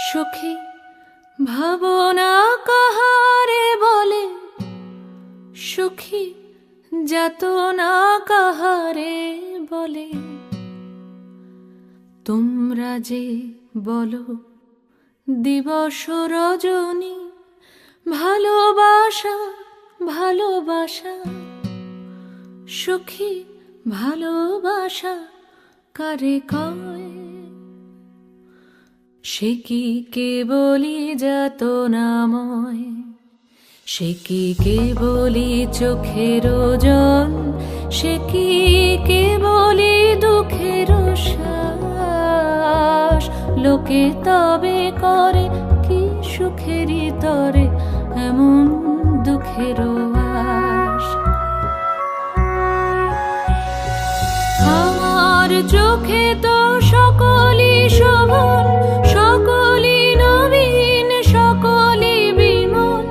সুখী ভাবনা কাহারে বলে, সুখী যাতনা কাহারে বলে। তোমরা যে বলো দিবস রজনী, ভালোবাসা ভালোবাসা। সুখী ভালোবাসা কারে কয়? সে কি কেবলি যাতনাময়, সে কি কেবলি চোখের জল, সে কি কেবলি দুঃখের শ্বাস। লোকে তবে করে কি সুখেরই তরে এমন দুঃখের আশ। আমার চোখে তো সকলই শোভন, সকলই নবীন, সকলই বিমল।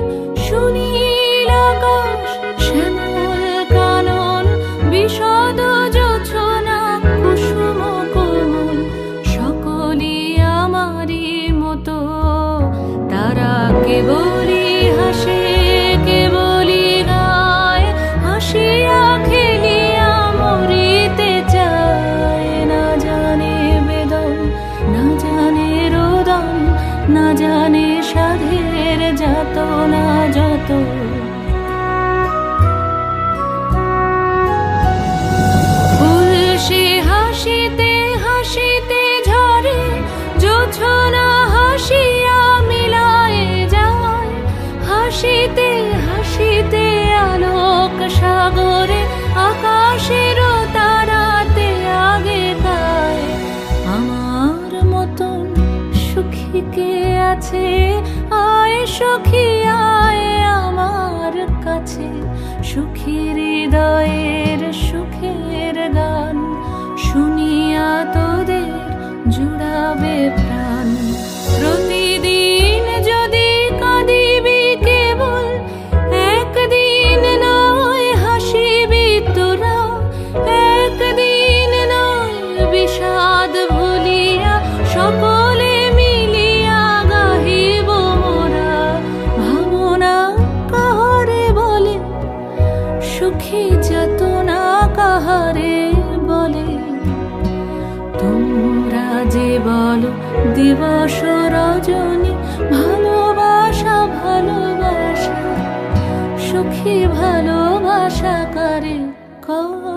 সুনীল আকাশ, শ্যামল কানন, বিশদ জোছনা, কুসুম কোমল। সকলই আমারই মতো, তারা কেবলই হাসে, কেবলই গায়, হাসিয়া খেলিয়া মরিতে চায়। না জানে বেদন, না জানে রোদন, না জানে সাধের যাতনা যত। ফুল সে হাসিতে হাসিতে ঝরে, জোছনা হাসিয়া মিলায় যায়। হাসিতে হাসিতে আলোক সাগরে, আকাশের তারাতে আগে গায়। আমার মতন সুখী কে আছে? আয় সখী আয় আমার কাছে। সুখী হৃদয়ের সুখের গান শুনিয়া তোদের জুড়াবে প্রাণ। প্রতিদিন যদি কাঁদিবি কেবল, একদিন নয় হাসিবি তোরা। একদিন নয় বিষাদ ভুলিয়া, সকলে মিলিয়া গাহিব মোরা। ভাবনা কাহারে বলে, সুখী যাতনা কাহারে বলে। তোমরা যে বলো দিবস রজনী, ভালোবাসা ভালোবাসা। সুখী ভালোবাসা কারে কয়?